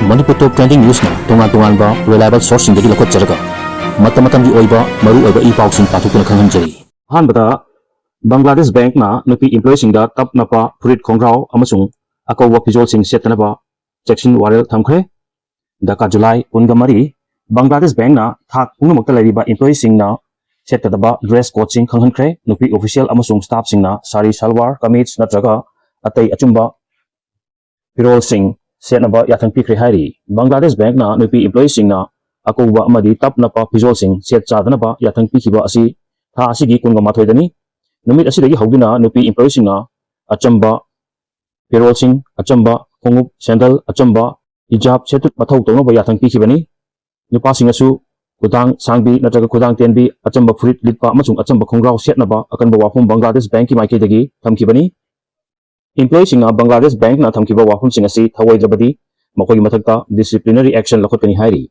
Manipur Top Trending News na tungan-tungan reliable source sing dagi lakot jaraga matam-matam gi oiba maru oiba i-paw sing patukuna khanghanjari. Hanbada Bangladesh Bank na nupi employee sing da tap napa furit khongrau amasung akawa pijol sing setanaba section warel thamkhre daka July 13 Bangladesh Bank na thak pungnamakta lariba employee sing na setadaba dress code sing khanghankhre nupi official amasung staff sing na sari salwar kameez natraga atai achumba pirol sing Senaba yathang pikre hari Bangladesh Bank na nupi employee sing na akuwa amadi tap napa pijol sing set chadanaba yathang pikiba asi tha asigi kunga mathoidani numit asidagi hauduna nupi employee sing na achamba pirol sing achamba kongup sandal achamba hijab setut mathau tonaba yathang pikibani nupa sing asu kudang sangbi natraga kudang tenbi achamba furit litpa amachung achamba khongrau setnaba akanba wafum Bangladesh Bank ki maike dagi thamkibani Employee sing Bangladesh Bank na thamkiba wafum sing asi thawaidabadi makogi mathakta disciplinary action lakhotani hairi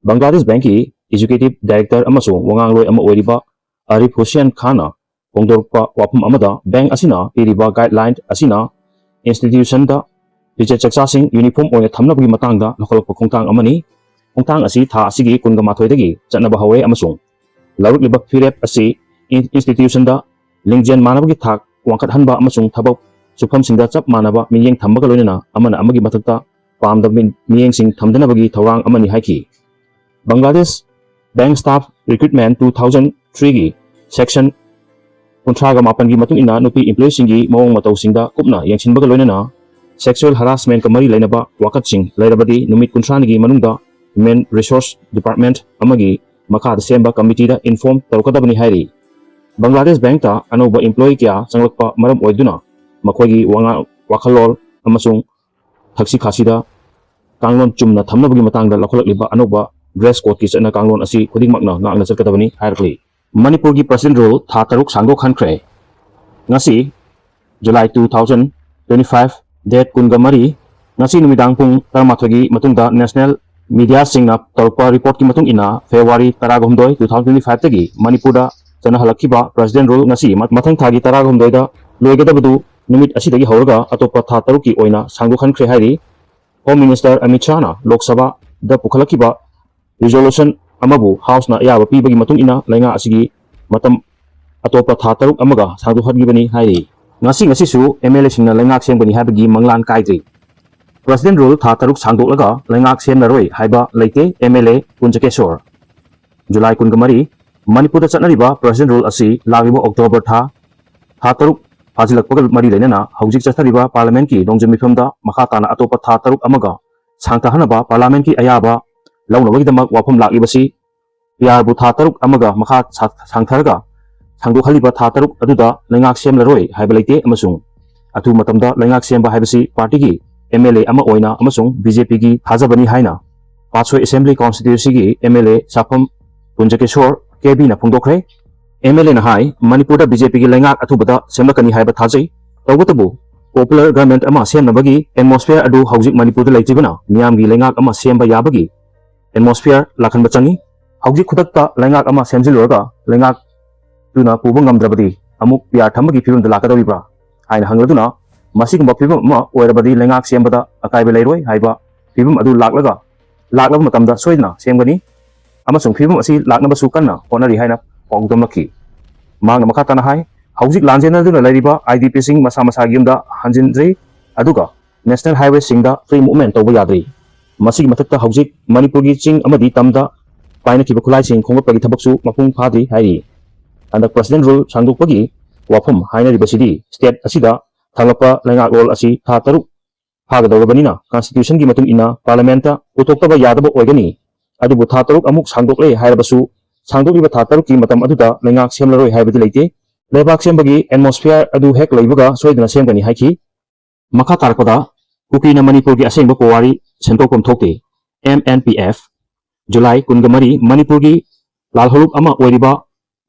Bangladesh Bank ki executive director amasung wangangloi ama oiriba Arif Hussain Khana pongdorpa wafum amada bank asina piriba guideline asina institution da piche chaksa sing uniform oina thamnabagi matangda lakolokpa khongtang amani khongtang asi tha asigi kunga mathoidagi chatnaba hawe amasung laruliba firep asi institution da lingjen manabagi thak wangkat hanba amasung thabak Supam singda chap manaba miyeng thambaga loinana amana amagi mathakta pamda miyeng sing thamdanabagi thawang amani haiki Bangladesh Bank Staff Recruitment 2003 gi section 38 gi matung ina nupi employee singi mawong mataw singda kupna yengsinbaga loinana sexual harassment kamari lainaba wakat sing lairabadi numit 30 gi manungda Human Resource Department amagi makada semba committee da inform tarukadabani hairi Bangladesh Bank ta anoba employee kya changlakpa maram oiduna makogi wakhalol amasung thaksi khasida kanglon chumna thamnabagi matangda lakholakliba anoba dress code ki chana kanglon asi khudingmakna ngakna chakadabani hairkli Manipur gi president rule tha taruk sangdo khankhre ngasi July 2025 date kungamari ngasi numidang pung tarmathogi matungda national media singna torpa report ki matung ina February 12 2025 tagi Manipur da chana halakhiba president rule ngasi mathang thagi 12 da loigadabadu Numit asidagi hauraga atopa tha taruki oina sangdo khankhre hairi Home Minister Amit Shah na Lok Sabha da pukhalakiba resolution amabu house na yaba pibagi matung ina lainga asigi matam atopa tha taruk amaga sangdo hadgibani hairi ngasi su MLA singna laingak sengbani habagi manglan kaidri President rule tha taruk sangdoklaga laingak senaroi haiba leite MLA Punjakeshwar July 13 Manipur da chatnariba President rule asi lagibo October tha taruk Fazilakpagal mari lainana haujik chathariba parliament ki dongjamifamda makhatana atopa tha taruk amaga sangtahanaba parliament ki ayaba launabagidamag wafam lakibasi piarbu tha taruk amaga makha sangtharaga sangdokhaliba tha taruk aduda laingak semlaroi haiba leite amasung atu matamda laingak semba haibasi party ki MLA ama oina amasung BJP ki thajabani haina Pathoi Assembly Constituency ki MLA Safam Punjakeshwar KB na phongdokre MLA na hai Manipur da BJP ki laingak athubada semlakani haiba thajai tawbatabu popular government ama semnabagi atmosphere adu haujik Manipur da leitibana miyam gi laingak ama semba yabagi atmosphere lakhan bachangi haujik khudakta laingak ama semjiluraga laingak tuna puba ngamdrabadi amuk piar thamagi phirun da lakadawibra haina hangladuna masigumba phibam ama oirabadi laingak sembada akaiba leiroi haiba phibam adu laklaba matamda soidna semgani amasung phibam asi laknaba sukanna honari haina Pogdamaki Mang Makatana Hai, Hausik Lanjana Lariba, IDP Sing Masama Gimda, Hanjindri, Aduga, National Highway Singda, Free Movement over Yadri, Masik Matata Hausik, Manipurgi Ching Amadi Tamda, Pina Kibakulai Sing, Kongapagi Tabaksu, Mapung Padri, Hai, and the President rule Sandupagi, Wapum, Haina Ribasidi, State Asida, Talapa, Langa Roll Asi, Tataru, Hagadabanina, Constitution Gimatum Ina, Parlamenta, Utokaba Yadabo Organi, Adibu Tataruk Amuk Sandukle, Haibasu, Sangdokiba tha taruk ki matam aduda laingak semlaroi haibadi leite lebak sembagi atmosphere adu hek leibaga soidana semgani haiki makha tarpada kukina Manipur gi asengba powari sentokpom thokte MNPF July 13 Manipur gi lalholuk ama oiriba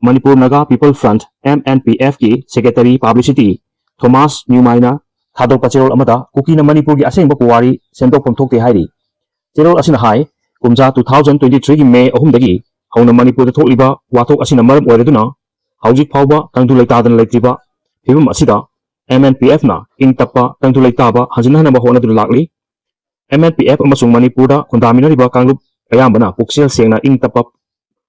Manipur Naga People Front MNPF ki secretary publicity Thomas Newmaina thadok pachirol amada kukina Manipur gi asengba powari sentokpom thokte hairi cherol asina hai kumja 2023 gi May 3 dagi Hauna Manipur thokliba wathok asina maram oireduna haujik phawba tangdu leitadan leitriba phibam asida MNPF na ing tappa tangdu leitaba hanjinhanaba honadu lakli MNPF amasung Manipurda khundaminariba kanglup ayambana puksel sengna ing tapa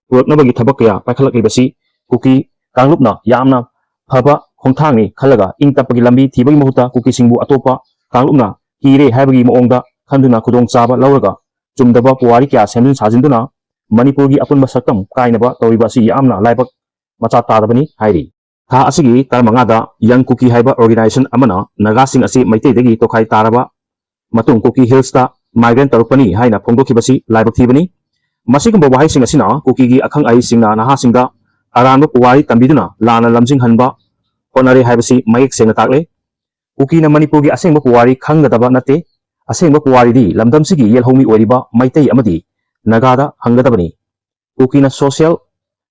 puraknabagi thabak kaya paikhalakibasi kuki kanglupna yamna phaba khongthangni khalaga ing tapagi lambi thibagi mahuta kuki singbu atopa kanglupna hire haibagi moongda khanduna khudong chaba lawraga chumdaba puwari kya semjin sajinduna Manipurgi apunba saktam kainaba tawriba si yamna laibak macha tadabani hairi tha asigi tarmangada Young Kuki haiba organization amana nagasing asi maitedagi tokhai taraba matung Kuki Hills ta migrant tarupani haina phongdokibasi laibak thibani masigumba wahai sing asina Kuki gi akhang ai singna naha singda aranba puwari tambiduna lana lamjing hanba honare haibasi mayek sengna takle Kuki na Manipurgi asengba puwari khanggadaba nate asengba puwari di lamdam sigi yelhomi oriba maitei amadi nagada hangadabani Kuki na social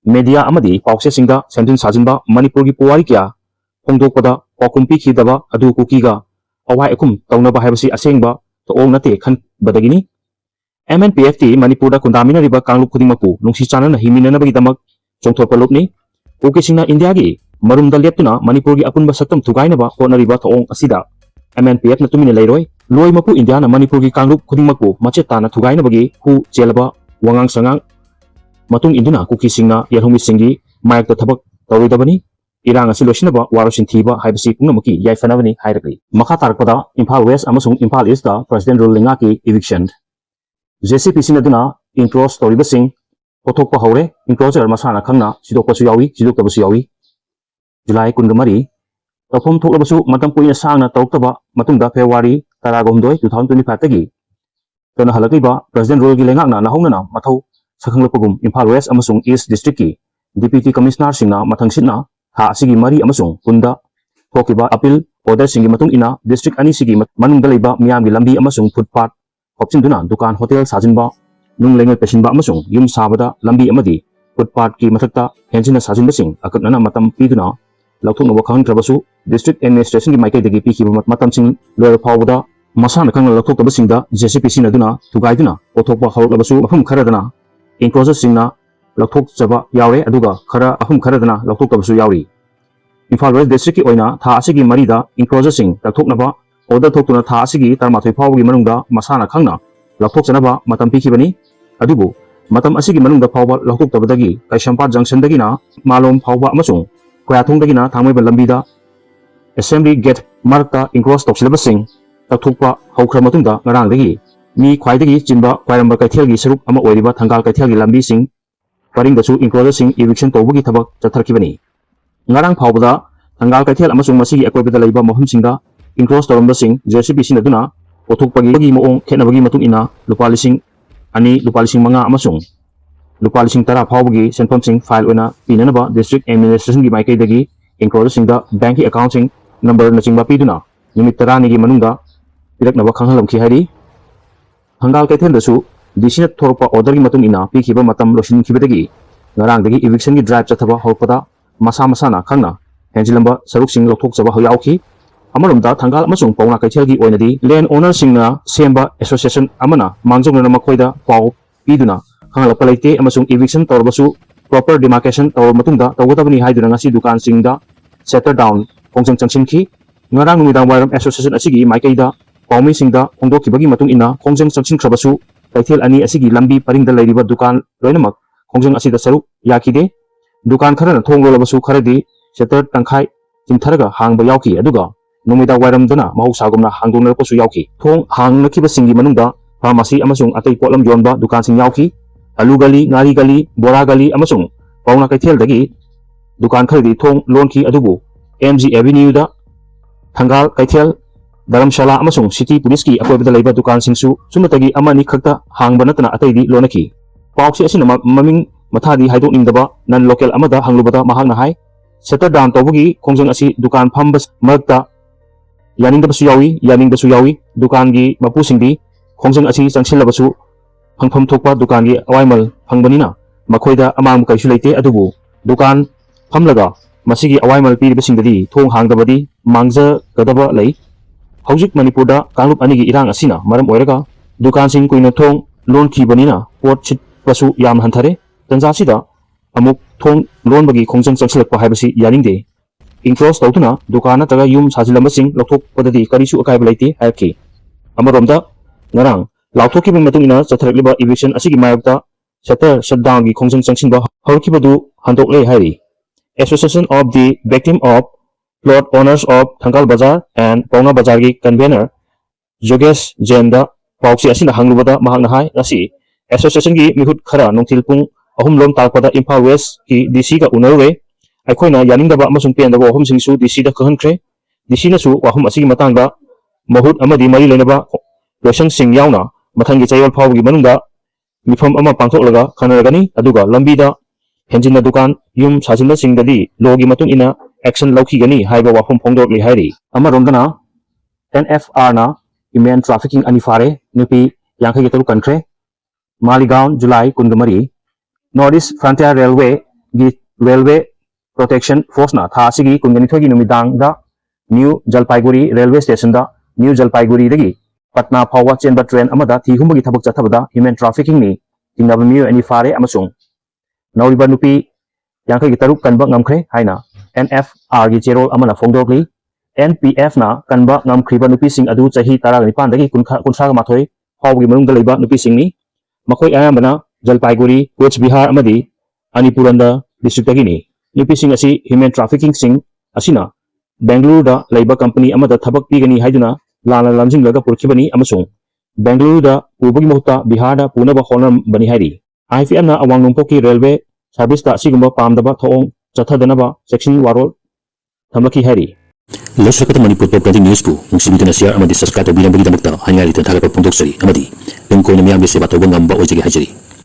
media amadi paukse singda semjin sajinba Manipurgi puwari kya hongdokpada pakum pikhidaba adu Kuki ga awai akum taunaba haibasi asengba toong nate khan badagini MNPFT Manipurda khundaminariba kanglup khudingmakpu nungsi chanana himinanabagi damak chongthorpa lupni Kuki singna India gi marumda leptuna Manipurgi apunba saktam thugainaba honariba toong asida MNPF na tumina leiroi loi mapu India na Manipurgi kanglup khudingmakpu machetana thugainabagi hu chelaba wangang sangang matung induna Kuki singna yelhumi singi mayakta thabak tawidabani irang asi losinaba warosin thiba haibasi pungamaki yaifanabani hairagli makha tarakpada Imphal West amasung Imphal East da President Rule Lingaki Eviction JCPC naduna encroach toribasing pothokpa haure encroacher masana khangna sidokpasu yawi sidoktabasu yawi July 13 tawphom thoklabasu matam puina sangna tawktaba matungda February 12 2025 tagi tona halakliba President Rule gi lengakna nahongnana mathau sakhanglapagum Imphal West amasung East District ki Deputy Commissioner singna mathangsitna ha asigi mari amasung punda thokiba appeal order singi matung ina district ani sigi manungda leiba miyamgi lambi amasung footpath hopchinduna dukan hotel sajinba nung lengai pesinba amasung yum sabada lambi amadi footpath ki mathakta henjina sajinbasing akaknana matam piduna lauthokna wakhangtrabasu district administration gi maikaidagi pikhiba matam sing loyer phawda masana khangna lauthoktabasingda JCPC naduna thugaiduna othokpa hawlabasu mafum kharadana encroacher singna lauthok chaba yaure aduga khara ahum kharadana lauthoktabasu yauri Imphal West District ki oina tha asigi marida encroacher sing lauthoknaba order thoktuna tha asigi tarmathoi phawgi manungda masana khangna lauthokchanaba matam pikhibani adubu matam asigi manungda phawba lauthoktabadagi Kaisampat junction dagina malom phawba amasung koyathong dagina thangmaiba lambida assembly gate marakta encroach toksilabasing lauthokpa hawkhra matungda ngarang dagi mi khwaidagi chinba kwairamba kaithelgi saruk ama oiriba thangal kaithelgi lambi sing paringdasu encroacher sing eviction tawbugi thabak chatharkibani ngarang phawbada thangal kaithel amasung masigi akoibada leiba mahumsingda encroach tawrambasing JCPC naduna pothokpagi moong khenabagi matung ina lupa lising ani lupa lising manga amasung lupa lising tara phawbagi senpamsing file oina pinanaba district administration gi maikaidagi encroacher singda bank accounting number na chingba piduna numit tarani gi manungda piraknaba khanghalamki hari hangal kaithendasu disina thorpa order gi matung ina pikhiba matam losin khibadagi ngarang dagi eviction gi drive chathaba hokpada masa masana khangna henjilamba saruk sing lothok chaba hoyauki amarumda thangal amasung pauna kaithelgi oinadi land owner singna semba association amana mangjongna makhoida pau piduna khangalapa leite amasung eviction tawbasu proper demarcation tawr matungda tawgadabani haiduna ngasi dukan singda settle down khongjang changsinki ngarang numidang wairam association asigi maikaida paumi singda hongdokibagi matung ina khongjang changsinkhrabasu kaithel ani asigi lambi paringda leiriba dukan loinamak khongjang asida saruk yakide dukan kharana thonglolabasu kharadi setter tangkhai chimtharaga hangba yauki aduga numida wairamdana mahusagumna hangdonarpasu yauki thong hangnakiba singi manungda pharmacy amasung atei potlam yonba dukan sing yauki alu gali ngari gali bora gali amasung pauna kaithel dagi dukan kharadi thong lonki adubu MG Avenue da thangal kaithel dharamshala amasung city police ki akoibada leiba dukan singsu sumatagi amani khakta hangba natana ataidi lonaki pauksi asina maming mathadi haidokningdaba nan local amada hanglubada mahakna hai setter down tawbugi khongjang asi dukan phambas marakta yaningdabasu yawi dukan gi mapusingdi khongjang asi changsilabasu phangpham thokpa dukan gi awaimal phangbanina makhoida amang kaisu leite adubu dukan phamlaga masigi awaimal piribasingdadi thong hangdabadi mangja gadaba lei hojik Manipurda kanglup anigi irang asina maram oiraga dukan sing kuina thong lon khibanina pot chit pasu yam hanthare tanjasida amuk thong lon bagi khongjang changsilakpa haibasi yaningde encroach tawtuna dukan nataga yum sajilambasing lothok padadi karisu akaiba leite haibki amaromda ngarang lauthokibang matungina chatharakleba eviction asigi mayokta shutter shutdown gi khongjang changsinba hawkibadu handokle hairi. Association of the Victim of Plot Owners of Thangkal Bazar and Pauna Bazar gi convener Jogesh Jain da pausi asina hanglubada mahakna hai ngasi association gi mihut khara nongthil pung ahum lom takpada Imphal West ki DC ka unarwe aikoina yaningdaba amasung pendaba ahum singsu DC da khankre DC na su ahum asigi matangda mahut amadi mari lenaba loisang sing yauna mathangi chayol phawgi manungda mifam ama pangthoklaga khanaragani aduga lambida henjinna dukan yum sajinna singdadi logi matung ina action laukigani haiba wafum phongdokli hairi amaromdana NFR na human trafficking ani fare nupi yangkhai gitaru kankre Maligaon July kungamari Northeast Frontier Railway gi Railway Protection Force na tha asigi kungani thogi numidang da New Jalpaiguri Railway Station da New Jalpaiguri dagi Patna Phawa chenba train amada thihumagi thabak chathabada human trafficking ni tingnaba miyo ani fare amasung Nauriba nupi yangkhai gitaru kanba ngamkhre haina NFR gi cherol amana phongdokli NPF na kanba ngamkhriba nupi sing adu chahi 19 dagi kunsa mathoi phawgi manungda leiba nupi sing ni makoi ayambana Jalpaiguri Coach Bihar amadi Manipuranda district dagi ni nupi sing asi human trafficking sing asina Bangalore da leiba company amada thabak pigani haiduna lana lamjinglaga purkhibani amasung Bangalore da ubagi mohta Bihar da punaba honam bani hairi IFM na awang nungpoki railway service ta sigumba pamdaba thoong chathadana section warol thamlaki hairi Lesrakata Manipur Top Trending News pu nungsibitana share amadi subscribe to bilang bagi damakta hanya litan thagapa pondok sari amadi pengko na miyang bese bato ngamba ojegi hajari